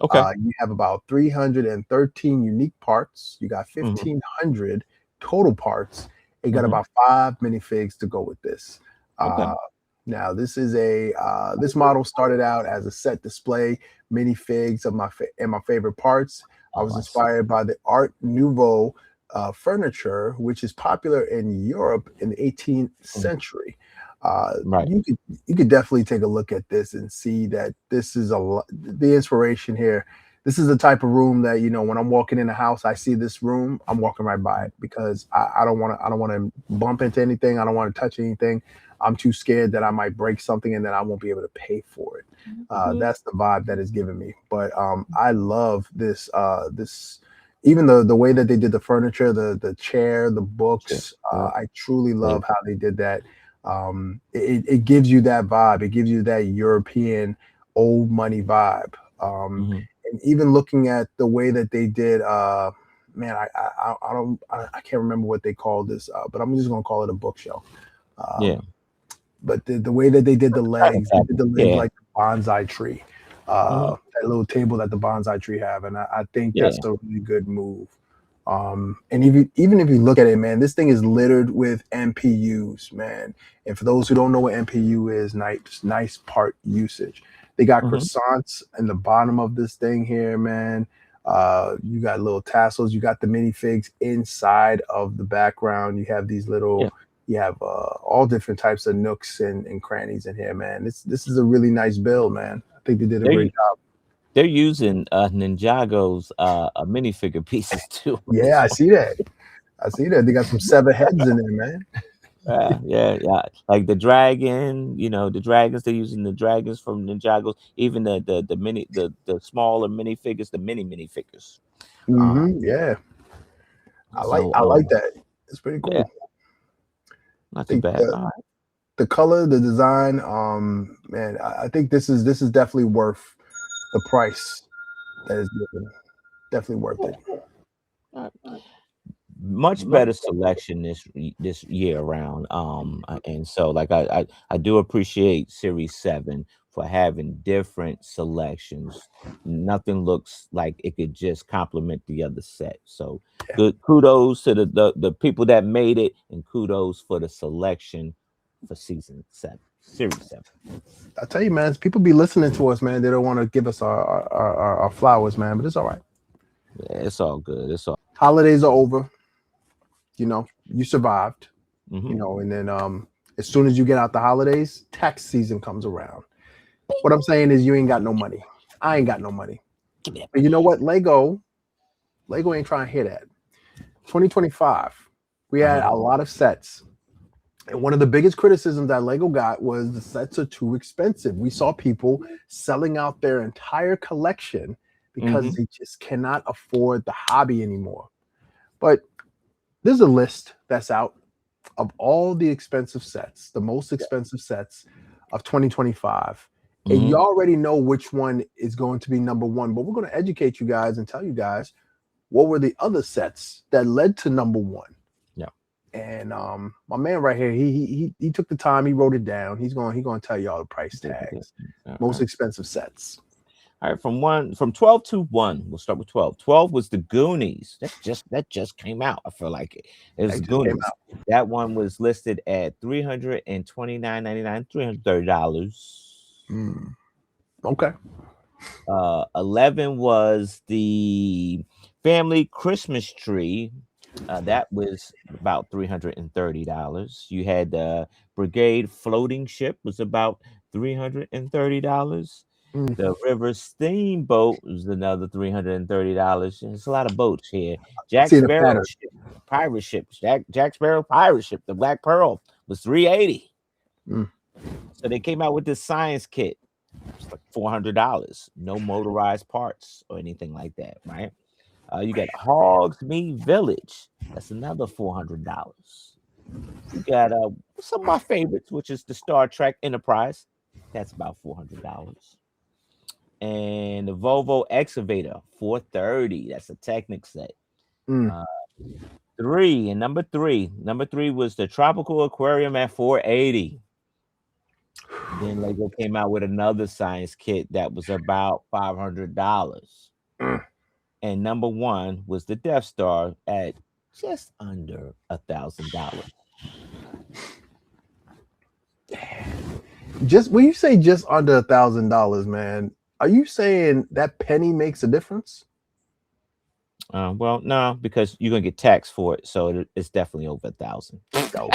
Okay. You have about 313 unique parts. You got Hmm. 1,500 total parts. And you got Hmm. about 5 minifigs to go with this. Okay. Uh, Now, this is this model started out as a set display minifigs of my favorite parts. I Oh, was I see. inspired by the Art Nouveau furniture, which is popular in Europe in the 18th Mhm. century. Right. You could definitely take a look at this and see that this is the inspiration here. This is the type of room that when I'm walking in the house, I see this room, I'm walking right by it because I don't want to bump into anything. I don't want to touch anything. I'm too scared that I might break something and then I won't be able to pay for it. Mhm. That's the vibe that is giving me. But I love this. Even the way that they did the furniture, the chair, the Sure. books. Yeah. I truly Yeah. love how they did that. It gives you that vibe. It gives you that European old money vibe. Hmm. And even looking at the way that they did, man, I can't remember what they called this, but I'm just gonna call it a bookshelf. Yeah. But the way that Filing they did cabinet. the legs Yeah. like the bonsai tree, Hmm. that little table that the bonsai tree have, and I think Yeah. that's a really good move. And even if you look at it, man, this thing is littered with MPUs, man. And for those who don't know what MPU is, nice part usage. They got Hmm. croissants in the bottom of this thing here, man. You got little tassels. You got the minifigs inside of the background. You have these Yeah. little. You have all different types of nooks and crannies in here, man. This is a really nice build, man. I think they did a They're great u- job. they're using Ninjago's minifigure pieces too on Yeah, this I one. see that. I see that. They got some seven heads in there, man. Yeah, yeah, yeah. Like the dragon, the dragons, they're using the dragons from Ninjago's, even the smaller minifigures, the mini figures. Uh, Yeah, so I like that. It's pretty yeah, cool. not I too think bad. All right. the color, the design, man, I think this is definitely worth the price that is given. Definitely worth it. All right. Much better selection this year around. And so like I do appreciate Series 7 for having different selections. Nothing looks like it could just complement the other set. So Yeah, good kudos to the people that made it, and kudos for the selection for season 7, series 7. I tell you, man, people be listening to us, man. They don't want to give us our flowers, man, but it's all right. Yeah, it's all good. It's all Holidays are over. You survived. hmm And then as soon as you get out the holidays, tax season comes around. What I'm saying is you ain't got no money. I ain't got no money. give me that But you money. know what? Lego ain't trying to hear that. 2025, we had Uh-huh. a lot of sets. And one of the biggest criticisms that Lego got was the sets are too expensive. We saw people selling out their entire collection because Hmm. they just cannot afford the hobby anymore. But there's a list that's out of all the expensive sets, the most expensive sets of 2025. And you Hmm. already know which one is going to be number one, but we're going to educate you guys and tell you guys what were the other sets that led to number one. Yeah. And my man right here, he took the time, he wrote it down. He's going to tell you all the price Take it tags, there. most expensive sets. All right, from 12 to 1. We'll start with 12. 12 was the Goonies. That just came out. I feel like it was That the just came Goonies. That one was listed at $329.99, $330. out. Okay. 11 was the Family Christmas Tree. That was about $330. You had the Brigade Floating Ship was about $330. Mm. The River Steamboat was another $330. There's a lot of boats here. I Jack see the Sparrow pattern. ship, pirate ship, Jack Sparrow pirate ship, the Black Pearl was 380. Mm. So they came out with this science kit. It's like $400. No motorized parts or anything like that, right? You got Hogs Meat Village. That's another $400. You got some of my favorites, which is the Star Trek Enterprise. That's about $400. And the Volvo Excavator, 430. That's a Technic set. Mm. Uh, three and number three. Number three was the Tropical Aquarium at 480. Then Lego came out with another science kit that was about $500. Mm. And number one was the Death Star at just under $1,000. Just when you say just under $1,000, man, are you saying that penny makes a difference? Well, no, because you're gonna get taxed for it, so it's definitely over 1,000. Oh,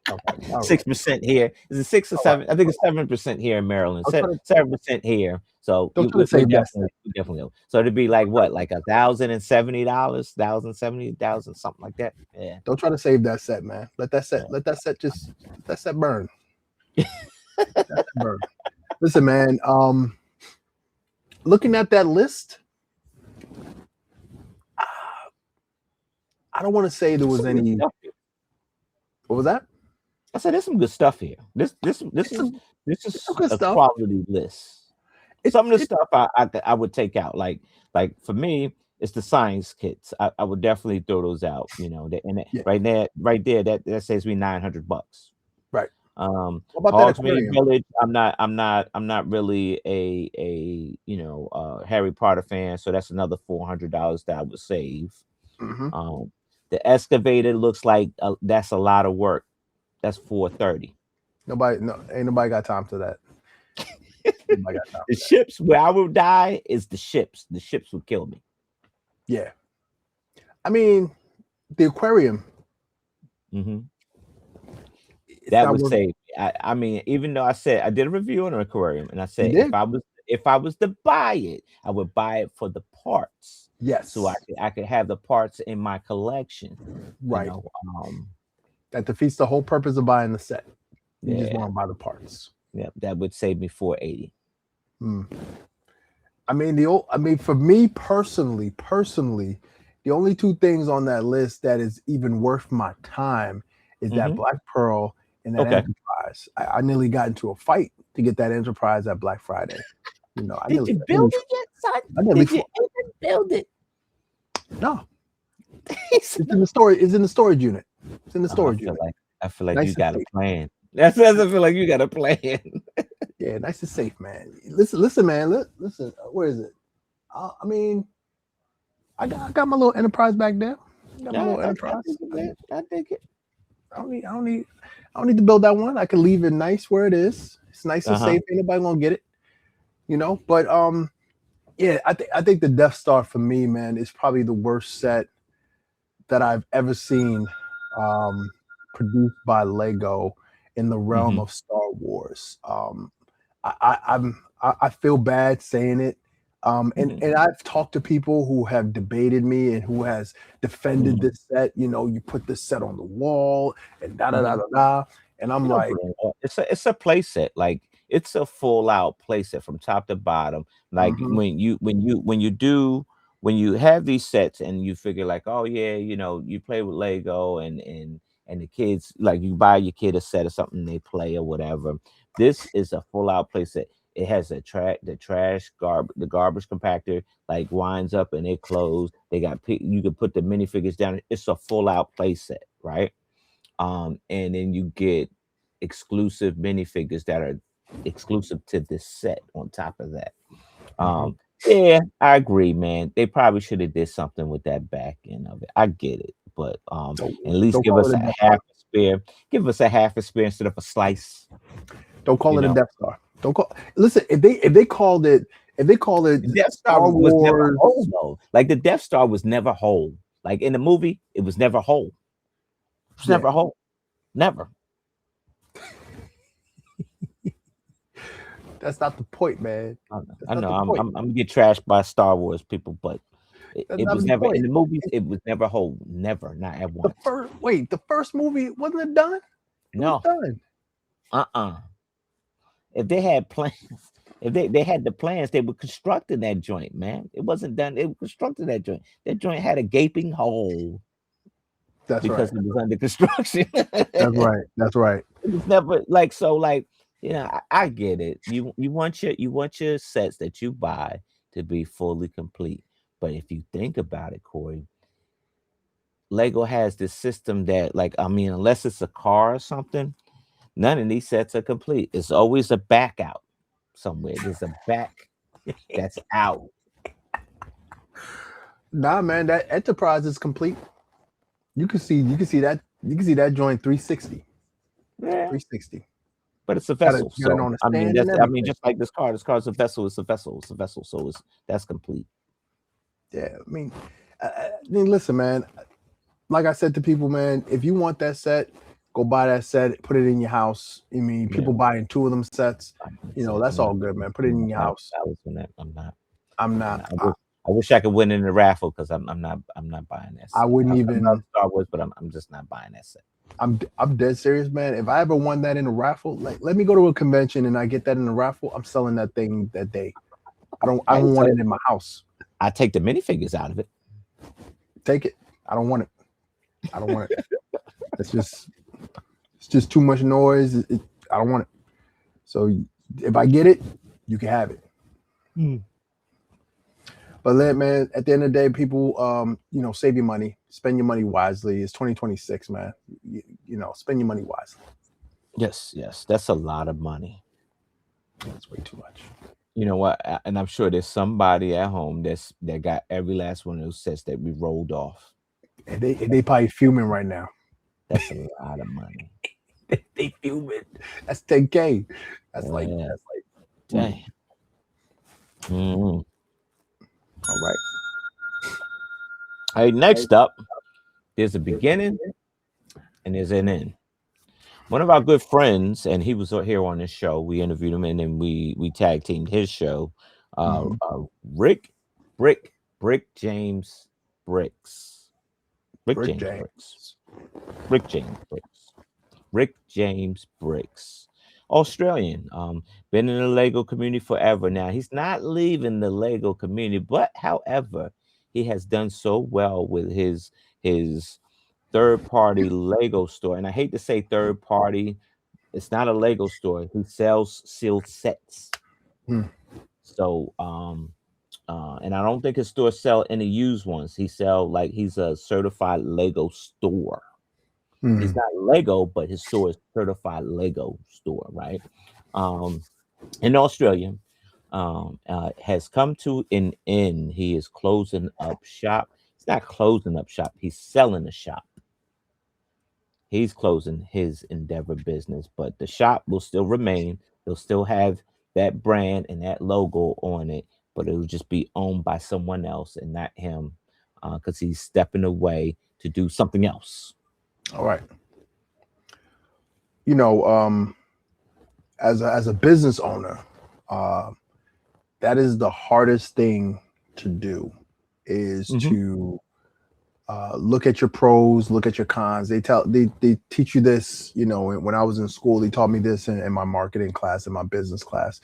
okay. All right. 6% here. Is it 6 or All 7? I think it's 7% here in Maryland. I'm trying to- 7% here. So Don't try to we save that. definitely over. So it'd be like what, like $1,070, $1,070, something like that. Yeah. Don't try to save that set, man. Let that set burn. Let that set burn. Listen, man. Looking at that list, I don't want to say there was any. What was that? I said there's some good stuff here. This is good a stuff. quality list. Some of the stuff I would take out. Like for me, it's the science kits. I would definitely throw those out. You know, right there, that saves me $900. Right. What about that aquarium? Village. I'm not really a Harry Potter fan, so that's another $400 that I would save. Mm-hmm. The excavator looks like that's a lot of work. That's 430. Ain't nobody got time for that. Nobody got time The ships where I would die is the ships. The ships would kill me. Yeah. I mean, the aquarium. Mm-hmm. That would save me. I mean, even though I said I did a review on an aquarium, and I said if I was to buy it, I would buy it for the parts. Yes. So I could have the parts in my collection. Right. You know, that defeats the whole purpose of buying the set. You just Yeah. want to buy the parts. Yeah, that would save me $480. I mean, for me personally, the only two things on that list that is even worth my time is that Black Pearl and that Enterprise. I nearly got into a fight to get that Enterprise at Black Friday. You know, Did you build it yet, son? Did you even build it? No. It's in the storage. It's in the storage unit. It's in the storage unit. I feel like Nice you and got a safe. plan. That's I feel like you got a plan. Yeah, nice and safe, man. Listen, man. Listen. Where is it? I mean, I got my little Enterprise back there. Got my little Enterprise. I think it. I don't need to build that one. I can leave it nice where it is. It's nice and safe. Ain't nobody gonna get it. You know, but yeah, I think the Death Star for me, man, is probably the worst set that I've ever seen produced by Lego in the realm of Star Wars. I feel bad saying it. And I've talked to people who have debated me and who has defended this set. You know, you put this set on the wall and da da da da da. And I'm like, it's a play set. Like it's a full out play set from top to bottom. Like when you have these sets and you figure like, oh yeah, you know, you play with Lego and the kids, like you buy your kid a set of something they play or whatever. This is a full out play set. It has the garbage compactor like winds up and it closed. They got you can put the minifigures down. It's a full out play set, right? And then you get exclusive minifigures that are exclusive to this set on top of that. Yeah, I agree, man. They probably should have did something with that back end of it. I get it, but at least give us a half a spare. Give us a half a spare instead of a slice. Don't call it a Death Star. Don't call. Listen, if they called it Death Star was never whole though. Like the Death Star was never whole. Like in the movie, it was never whole. It was never whole. Never. That's not the point, man. I know. I'm gonna get trashed by Star Wars people, but it was never in the movies. It was never whole. Never, not at once. The first movie wasn't it done? No. Done. If they had plans, if they had the plans, they were constructing that joint, man. It wasn't done. They were constructing that joint. That joint had a gaping hole. That's right. because it was under construction. That's right. That's right. It's never like so like I get it. You want your sets that you buy to be fully complete. But if you think about it, Corey, Lego has this system that like I mean, unless it's a car or something, none of these sets are complete. It's always a back out somewhere. There's a back that's out. Nah, man, that Enterprise is complete. You can see that joint 360. Yeah. 360. But it's a Got it, vessel. got it So on a I mean stand and that's I mean, everything. just like this car. This car's a vessel, it's a vessel, it's a vessel. So that's complete. Yeah, I mean, listen, man. Like I said to people, man, if you want that set, go buy that set, put it in your house. I mean, Yeah. people buying 2 of them sets, that's I'm all not good, man. Put it in your house. that was in that. I'm not. I'm I'm not. not. I wish I could win in the raffle because I'm not buying that I set. wouldn't I love even. Star Wars, but I'm just not buying that set. I'm dead serious, man. If I ever won that in a raffle, like let me go to a convention and I get that in a raffle, I'm selling that thing that day. I don't want it in my house. I take the minifigures out of it. Take it. I don't want it. I don't want it. It's just too much noise. I don't want it. So if I get it, you can have it. But man, at the end of the day, people, save your money, spend your money wisely. It's 2026, man. Spend your money wisely. Yes, that's a lot of money. That's way too much. You know what? And I'm sure there's somebody at home that got every last one of those sets that we rolled off. And they probably fuming right now. That's a lot of money. they fuming. That's 10K. That's like dang. Mm-hmm. All right. All right, next up, there's a beginning and there's an end. One of our good friends, and he was here on this show. We interviewed him and then we tag teamed his show. Rick James Bricks. Rick James Bricks. Australian. Been in the Lego community forever now. He's not leaving the Lego community, but however, he has done so well with his third-party Lego store. And I hate to say third party, it's not a Lego store. He sells sealed sets. So and I don't think his store sell any used ones. He's a certified Lego store. He's not Lego, but his store is certified Lego store, right? In Australia, has come to an end. He is closing up shop. He's not closing up shop. He's selling a shop. He's closing his Endeavor business, but the shop will still remain. He'll still have that brand and that logo on it, but it will just be owned by someone else and not him, because he's stepping away to do something else. All right. As a business owner, that is the hardest thing to do is to look at your pros, look at your cons. They teach you this, when I was in school, they taught me this in my marketing class, in my business class.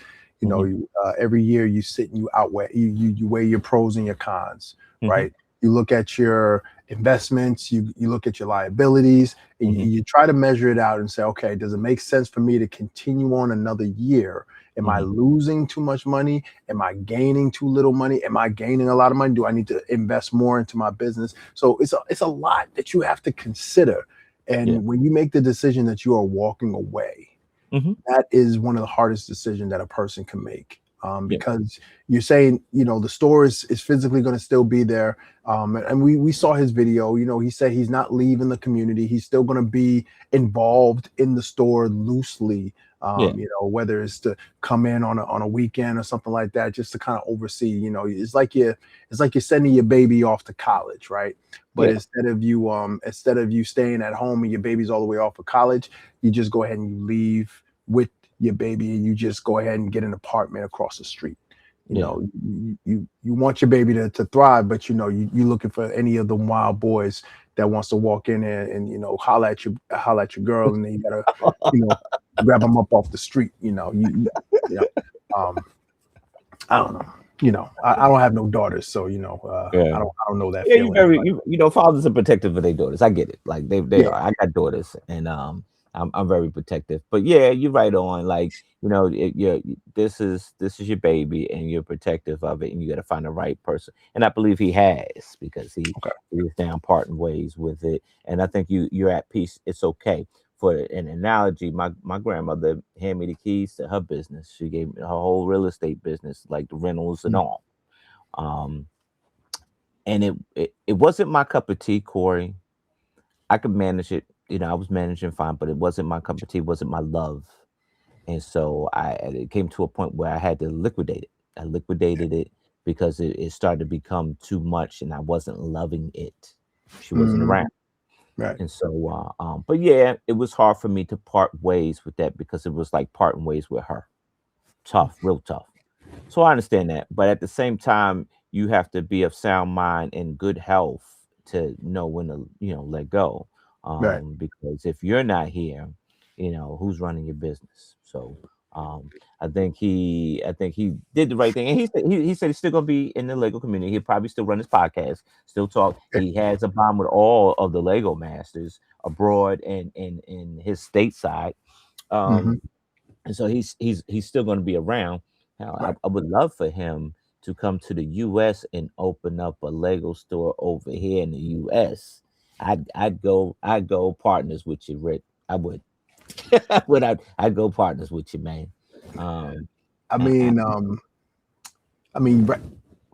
Every year you sit and you outweigh, you weigh your pros and your cons, right? You look at your investments, you look at your liabilities, and you try to measure it out and say, okay, does it make sense for me to continue on another year? Am I losing too much money? Am I gaining too little money? Am I gaining a lot of money? Do I need to invest more into my business? So it's a lot that you have to consider. And when you make the decision that you are walking away, that is one of the hardest decisions that a person can make. Because you're saying, the store is physically going to still be there. And we saw his video, he said he's not leaving the community. He's still going to be involved in the store loosely, whether it's to come in on a weekend or something like that, just to kind of oversee, it's like you're sending your baby off to college, right? But instead of you staying at home and your baby's all the way off of college, you just go ahead and you leave with your baby and you just go ahead and get an apartment across the street. You want your baby to thrive, but you looking for any of the wild boys that wants to walk in and holler at your girl, and then you gotta grab them up off the street. I don't know. I don't have no daughters, so Yeah. I don't know that Yeah, you feeling. very But fathers are protective of their daughters. I get it. Like they yeah, are. I got daughters, and I'm very protective. But yeah, you're right on. Like this is your baby, and you're protective of it, and you got to find the right person. And I believe he has because okay. he is down parting ways with it. And I think you're at peace. It's okay. For an analogy, my grandmother handed me the keys to her business. She gave me her whole real estate business, like the rentals and Mm, all. Um, and it wasn't my cup of tea, Corey. I could manage it. I was managing fine, but it wasn't my cup of tea. It wasn't my love, and so it came to a point where I had to liquidate it. I liquidated it because it started to become too much, and I wasn't loving it. She wasn't mm, around, right. and so but yeah, it was hard for me to part ways with that because it was like parting ways with her. Tough, real tough. So I understand that, but at the same time, you have to be of sound mind and good health to know when to, let go. Right. Because if you're not here, who's running your business? So um, I think he did the right thing, and he said he's still gonna be in the Lego community. He'll probably still run his podcast, still talk. He has a bond with all of the Lego masters abroad and in his stateside. Hmm. Um, and so he's still going to be around. Now, Right. I would love for him to come to the U.S. and open up a Lego store over here in the U.S. I'd go partners with you, Rick. I would. I'd go partners with you, man. Um, I I, mean, I mean,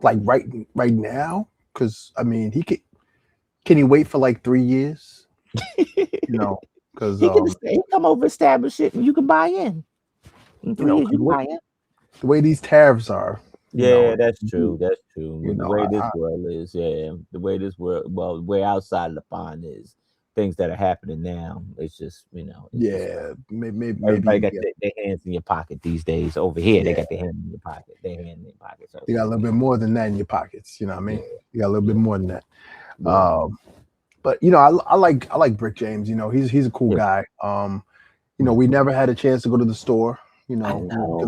like right now, because I mean, can he wait for like 3 years? You know, because he come over, establish it, and you can buy in. In 3 years, you because can buy in. the way these tariffs are, Yeah, that's you true. That's true. you With the know, way this world is, yeah, the way this world, well, the way outside of the pond is, things that are happening now. It's just yeah, maybe everybody got their hands in your pocket these days. Over here, they yeah, got their hand in your pocket. Their hand in your pocket. So, you got a little bit more than that in your pockets. You know what I yeah, mean? You got a little bit yeah, more than that. yeah, Um, but I like Brick James. He's a cool yeah. guy. Mhm. We never had a chance to go to the store. I Because know.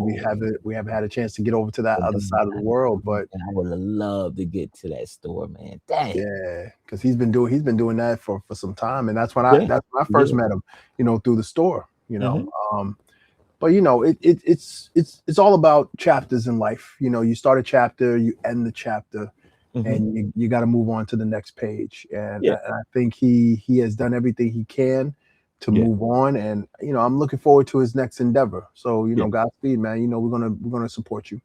we haven't had a chance to get over to that And other then side of the world. But I would have loved to get to that store, man. Dang. yeah, because he's been doing that for some time, and Yeah. that's when I first Yeah. met him. Through the store. Hmm. But it's all about chapters in life. You start a chapter, you end the chapter, Hmm. and you got to move on to the next page. And Yeah. I think he has done everything he can to Yeah. move on. And I'm looking forward to his next endeavor. So Yeah. Godspeed, man. We're gonna support you.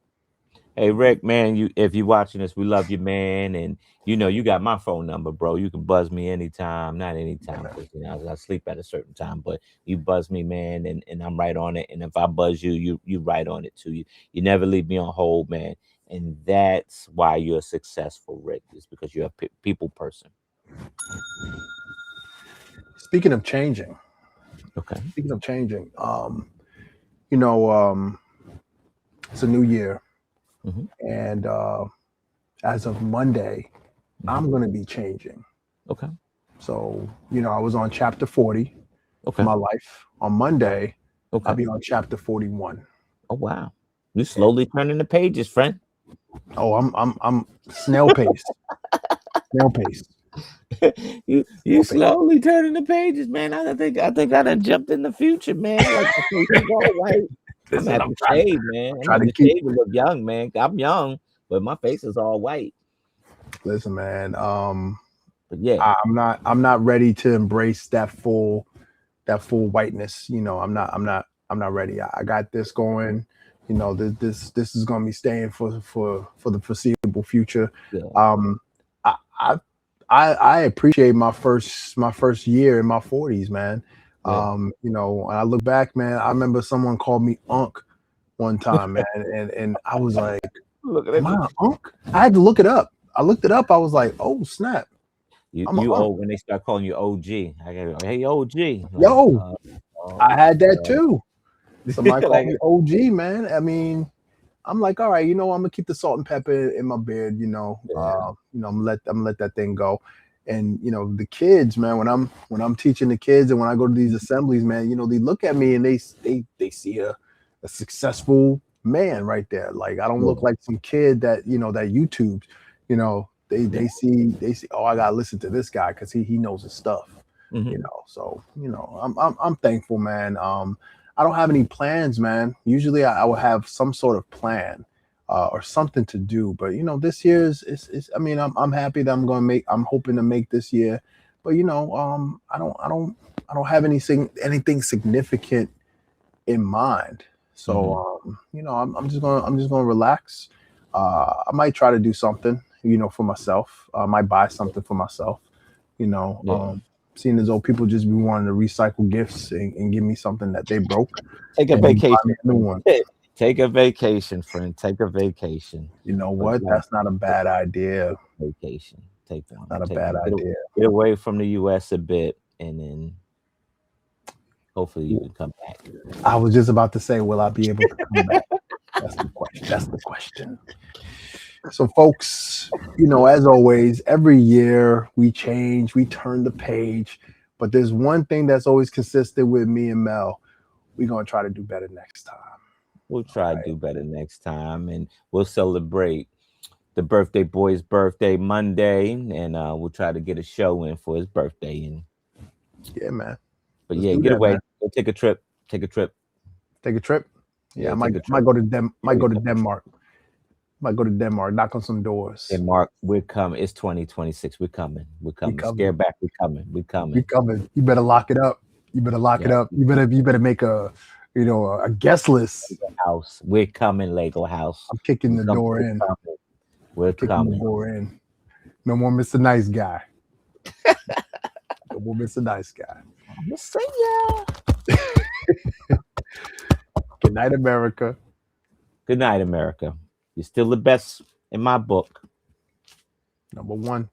Hey Rick, man, if you watching this, we love you, man, and you got my phone number, bro. You can buzz me anytime, not Yeah, anytime, man. because I sleep at a certain time, but you buzz me, man, and I'm right on it. And if I buzz you, you right on it too. You never leave me on hold, man, and that's why you're successful, Rick, is because you're a people person. Speaking of changing, Okay. speaking of changing, you know, um, it's a new year, Hmm. and as of Monday, Hmm. I'm gonna be changing. Okay. So, I was on chapter 40 for Okay. my life. On Monday, I'll Okay. be on chapter 41. Oh wow, you Yeah. slowly turning the pages, friend. Oh, I'm snail pace. Snail pace. you Snail pace. slowly turning the pages, man. I think I done jumped in the future, man. Like my face is all white. I'm gonna Listen, have I'm to trying, shave, man. I'm gonna trying have to to keep shave to look young, man. I'm young, but my face is all white. listen, man. But yeah, I'm not ready to embrace that full whiteness. I'm not ready. I got this going. This is gonna be staying for the foreseeable future. yeah, Um I I I appreciate my first year in my 40s, man. yeah. When I look back, man, I remember someone called me Unc one time, man, and I was like, Look "Am at I you. an Unc?" I had to look it up. I looked it up. I was like, "Oh snap, You I'm an you Unc." old when they start calling you OG. I got hey OG. Like Yo, I had that uh, too. Somebody called like me OG, man. I mean, I'm like, all right, I'm gonna keep the salt and pepper in my beard, yeah, I'm gonna let that thing go. And the kids, man, when I'm teaching the kids and when I go to these assemblies, man, they look at me and they see a successful man right there. Like I don't Yeah. look like some kid that that YouTube, they see, oh, I gotta listen to this guy because he knows his stuff. Mhm. So I'm thankful, man. I don't have any plans, man. Usually I would have some sort of plan or something to do, but this year is I mean I'm happy that I'm hoping to make this year, but I don't have anything significant in mind. Mhm. So I'm just gonna relax. I might try to do something, for myself. I might buy something for myself. You know, Yeah. um, Seeing as though people just be wanting to recycle gifts and give me something that they broke, Take a and then buy me vacation, a new friend. one. Take a vacation, friend. Take a vacation. You know But what? yeah, That's not a take bad idea. a vacation. Take one. Not a Take bad one. idea. Get away from the US a bit, and then hopefully you can come back. I was just about to say, will I be able to come back? That's the question. That's the question. So, folks, as always, every year we change, we turn the page, but there's one thing that's always consistent with me and Mel. We're gonna try to do better next time. We'll All try to right. do better next time, and we'll celebrate the birthday boy's birthday Monday, and we'll try to get a show in for his birthday. And Yeah, man. but Let's yeah, do get that, away. man. Go take a trip. Take a trip. Take a trip. Yeah, Yeah, I might take a might trip. go to Here might we go to go. Denmark. Might go to Denmark. Knock on some doors. And Mark, we're coming. It's 2026. We're coming. We're We coming. coming. Scare back. We're coming. We're We coming. coming. You better lock it up. You better lock it Yeah. up. You better make a guest list. House. We're coming, Lego House. I'm kicking We're the coming. door We're in. coming. We're Kicking the coming. door in. No more Mr. Nice Guy. No more Mr. Nice Guy. I'm gonna see ya. Good night, America. Good night, America. You're still the best in my book. Number one.